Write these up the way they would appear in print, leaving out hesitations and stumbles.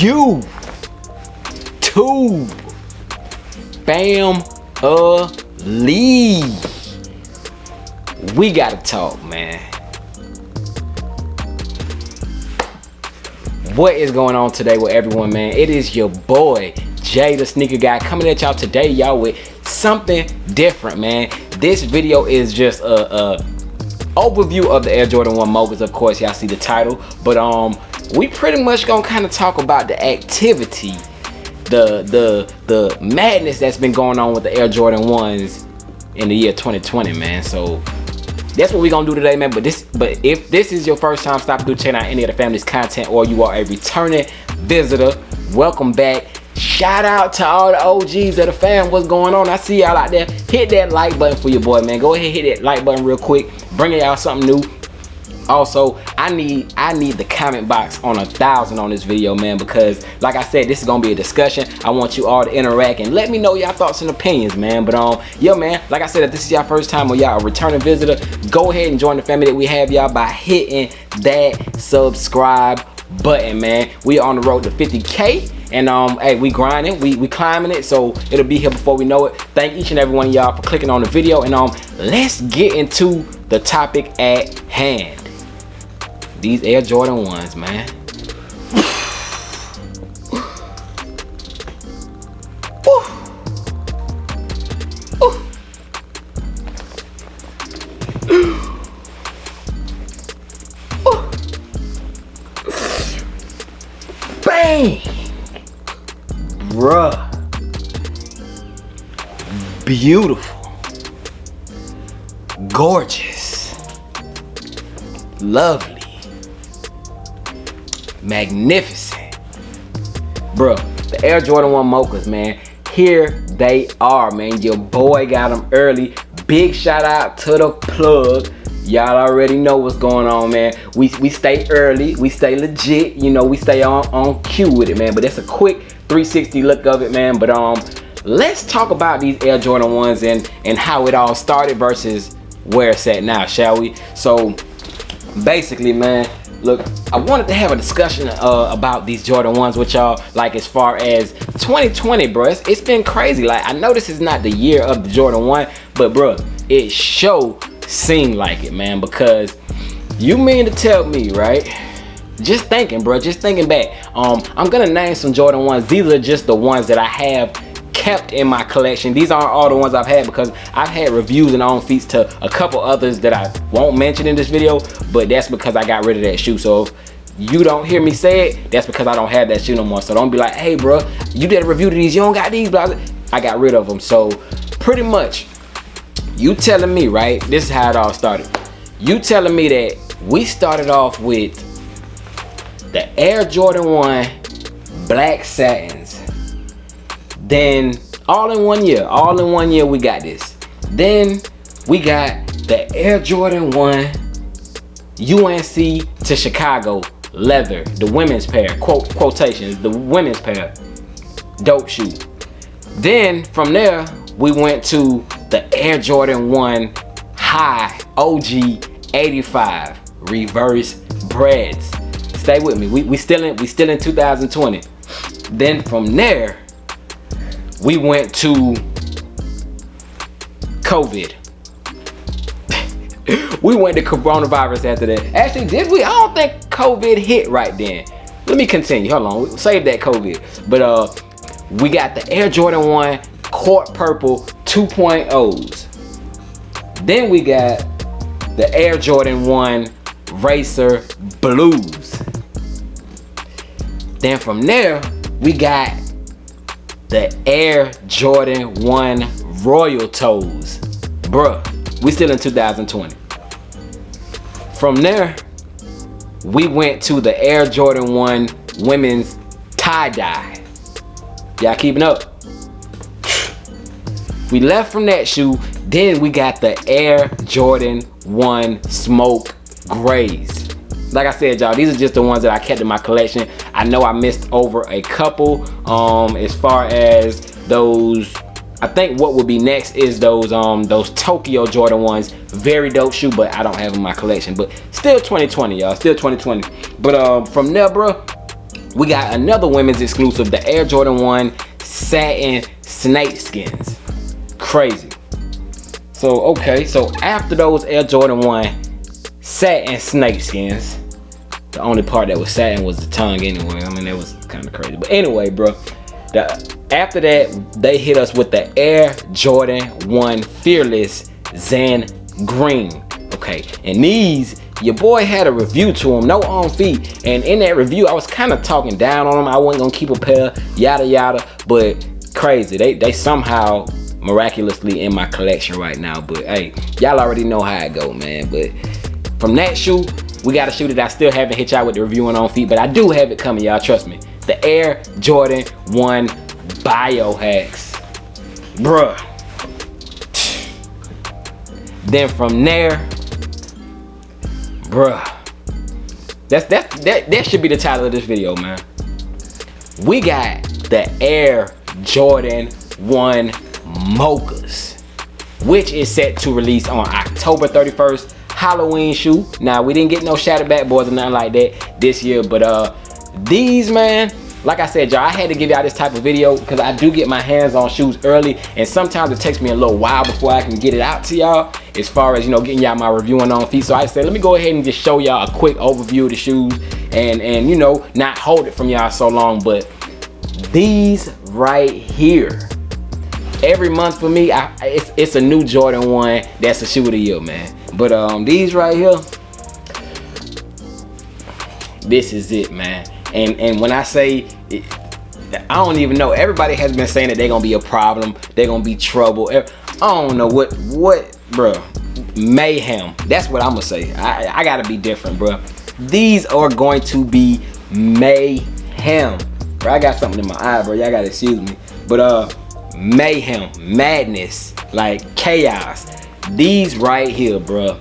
you to family. We gotta talk, man. What is going on today with everyone, man? It is your boy Jay the Sneaker Guy coming at y'all today, y'all, with something different, man. This video is just a overview of the Air Jordan 1 Mochas. Of course, y'all see the title, but we pretty much gonna kind of talk about the activity, the madness that's been going on with the Air Jordan 1s in the year 2020, man. So that's what we're gonna do today, man. But if this is your first time stopping through checking out any of the family's content, or you are a returning visitor, welcome back. Shout out to all the OGs of the fam. What's going on? I see y'all out there. Hit that like button for your boy, man. Go ahead, hit that like button real quick. Bringing y'all something new. Also, I need the comment box on 1,000 on this video, man, because like I said, this is gonna be a discussion. I want you all to interact and let me know y'all thoughts and opinions, man. But yo, man, like I said, if this is y'all first time or y'all a returning visitor, go ahead and join the family that we have, y'all, by hitting that subscribe button, man. We are on the road to 50K. And hey, we grinding, we climbing it, so it'll be here before we know it. Thank each and every one of y'all for clicking on the video, and let's get into the topic at hand. These Air Jordan 1s, man. Bang! Bruh. Beautiful. Gorgeous. Lovely. Magnificent. Bruh, the Air Jordan 1 Mochas, man. Here they are, man. Your boy got them early. Big shout out to the plug. Y'all already know what's going on, man. We stay early. We stay legit. You know, we stay on cue with it, man. But that's a quick 360 look of it, man. But let's talk about these Air Jordan 1s and how it all started versus where it's at now, shall we? So basically, man, look, I wanted to have a discussion about these Jordan 1s with y'all, like as far as 2020, bro. It's been crazy. Like, I know this is not the year of the Jordan 1, but bro, it sure seemed like it, man, because you mean to tell me, right? Just thinking, bro, just thinking back. I'm gonna name some Jordan 1s. These are just the ones that I have kept in my collection. These aren't all the ones I've had, because I've had reviews and on feet to a couple others that I won't mention in this video, but that's because I got rid of that shoe. So if you don't hear me say it, that's because I don't have that shoe no more. So don't be like, hey bro, you did a review to these, you don't got these, blah. I got rid of them. So pretty much, you telling me, right, this is how it all started. You telling me that we started off with the Air Jordan 1 black satins. Then all in one year we got this. Then we got the Air Jordan 1 UNC to Chicago leather, the women's pair, quotations, the women's pair, dope shoe. Then from there we went to the Air Jordan 1 high OG 85 reverse BREDs. Stay with me. We still in 2020. Then from there we went to COVID. We went to coronavirus after that. Actually, did we? I don't think COVID hit right then. Let me continue. Hold on. We'll save that COVID. But we got the Air Jordan 1 Court Purple 2.0s. Then we got the Air Jordan 1 Racer Blues. Then from there, we got the Air Jordan 1 Royal Toes. Bruh, we still in 2020. From there, we went to the Air Jordan 1 Women's Tie-Dye. Y'all keeping up? We left from that shoe, then we got the Air Jordan 1 Smoke Grays. Like I said, y'all, these are just the ones that I kept in my collection. I know I missed over a couple as far as those. I think what will be next is those Tokyo Jordan 1s. Very dope shoe, but I don't have them in my collection. But still 2020, y'all. Still 2020. But from there, bro, we got another women's exclusive, the Air Jordan 1 satin snakeskins. Crazy. So okay, so after those Air Jordan 1 satin snakeskins, the only part that was satin was the tongue anyway. I mean, that was kind of crazy. But anyway, bro, after that, they hit us with the Air Jordan 1 Fearless Zen Green. Okay, and these, your boy had a review to them, no on feet. And in that review, I was kind of talking down on them. I wasn't gonna keep a pair, yada yada. But crazy, they somehow miraculously in my collection right now. But hey, y'all already know how it go, man. But from that shoe, we got a shoe that I still haven't hit y'all with the reviewing on feet, but I do have it coming, y'all, trust me. The Air Jordan 1 Biohacks. Bruh. Then from there, bruh. That should be the title of this video, man. We got the Air Jordan 1 Mochas, which is set to release on October 31st. Halloween shoe. Now, we didn't get no Shattered Backboards or nothing like that this year, but these, man, like I said, y'all, I had to give y'all this type of video because I do get my hands on shoes early, and sometimes it takes me a little while before I can get it out to y'all as far as, you know, getting y'all my reviewing on feet. So I said, let me go ahead and just show y'all a quick overview of the shoes and you know, not hold it from y'all so long. But these right here, every month for me, it's a new Jordan 1 that's a shoe of the year, man. But these right here, this is it, man. And when I say it, I don't even know, everybody has been saying that they're gonna be a problem, they're gonna be trouble. I don't know what bro, mayhem. That's what I'm gonna say. I gotta be different, bro. These are going to be mayhem. Bro, I got something in my eye, bro, y'all gotta excuse me. But mayhem, madness, like chaos. These right here, bro.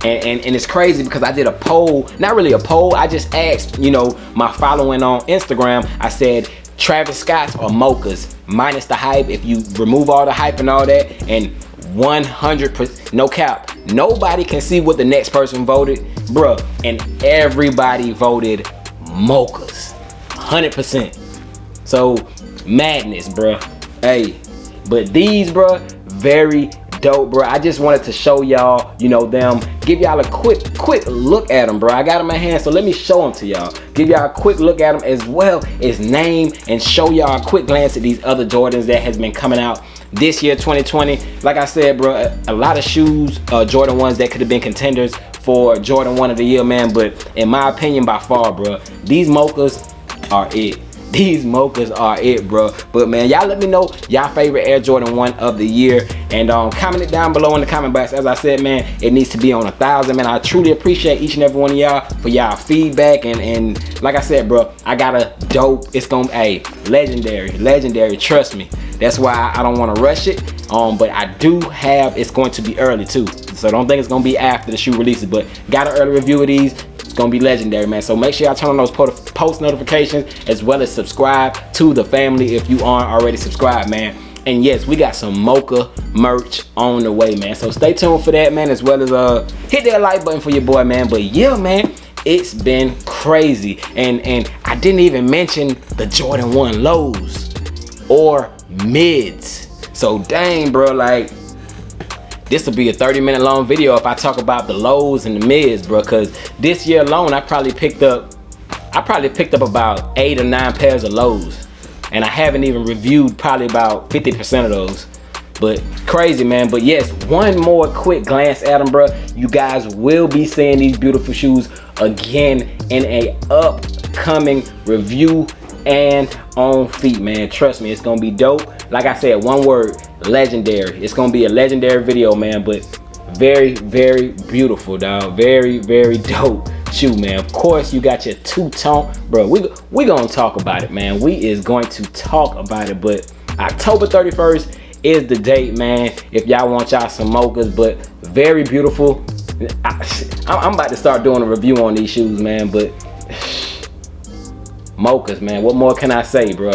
And it's crazy because I did a poll, not really a poll, I just asked, you know, my following on Instagram. I said Travis Scott's or Mochas, minus the hype. If you remove all the hype and all that, and 100%, no cap, nobody can see what the next person voted, bruh. And everybody voted Mochas, 100%. So madness, bruh. Hey, but these, bruh, very dope, bro. I just wanted to show y'all, you know, them, give y'all a quick look at them, bro. I got them in my hand, so let me show them to y'all. Give y'all a quick look at them as well as name and show y'all a quick glance at these other Jordans that has been coming out this year, 2020. Like I said, bro, a lot of shoes, Jordan 1s that could have been contenders for Jordan 1 of the year, man. But in my opinion, by far, bro, these Mochas are it. These Mochas are it, bro. But man, y'all let me know y'all favorite Air Jordan 1 of the year, and comment it down below in the comment box. As I said, man, it needs to be on 1,000, man. I truly appreciate each and every one of y'all for y'all feedback, and like I said, bro, I got a dope, it's gonna be, hey, legendary, trust me. That's why I don't want to rush it, but I do have, it's going to be early too, so don't think it's gonna be after the shoe releases, but got an early review of these. It's gonna be legendary, man. So make sure y'all turn on those post notifications, as well as subscribe to the family if you aren't already subscribed, man. And yes, we got some Mocha merch on the way, man. So stay tuned for that, man, as well as hit that like button for your boy, man. But yeah, man, it's been crazy. And I didn't even mention the Jordan 1 lows or mids. So dang, bro, like, this will be a 30-minute long video if I talk about the lows and the mids, bro. Cause this year alone, I probably picked up about 8 or 9 pairs of lows, and I haven't even reviewed probably about 50% of those. But crazy, man. But yes, one more quick glance at them, bro. You guys will be seeing these beautiful shoes again in a upcoming review and on feet, man. Trust me, it's gonna be dope. Like I said, one word, legendary. It's gonna be a legendary video, man, but very, very beautiful, dog. Very, very dope shoe, man. Of course, you got your two-tone, bro. We gonna talk about it, man. We is going to talk about it, but October 31st is the date, man, if y'all want y'all some Mochas. But very beautiful. I'm about to start doing a review on these shoes, man, but Mochas, man, what more can I say, bro?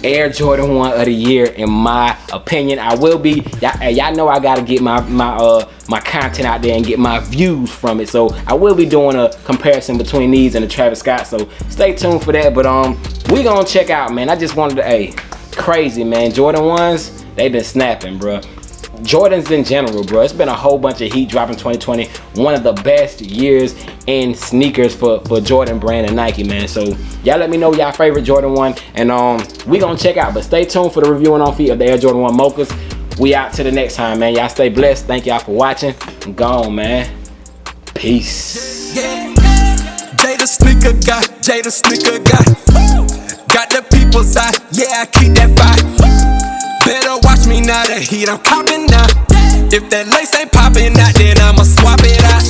Air Jordan 1 of the year, in my opinion. I will be, y'all know I gotta get my my content out there and get my views from it. So I will be doing a comparison between these and the Travis Scott, so stay tuned for that. But we gonna check out, man. I just wanted to, hey, crazy, man. Jordan 1s, they been snapping, bro. Jordans in general, bro. It's been a whole bunch of heat dropping 2020. One of the best years in sneakers for Jordan brand and Nike, man. So y'all let me know y'all favorite Jordan 1, and we gonna check out. But stay tuned for the reviewing on feet of the Air Jordan 1 Mochas. We out till the next time, man. Y'all stay blessed. Thank y'all for watching. I'm gone, man. Peace. Yeah. Jada sneaker guy, Jada sneaker guy. Got the people's eye, yeah, I keep that fire. Better watch me now, the heat I'm popping now. If that lace ain't popping out, then I'ma swap it out.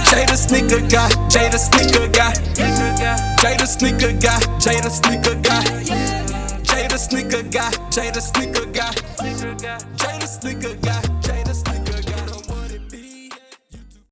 Jada sneaker guy, Jada sneaker guy. Jada sneaker guy, Jada sneaker guy. Jada sneaker guy, Jada sneaker guy. Jada sneaker guy.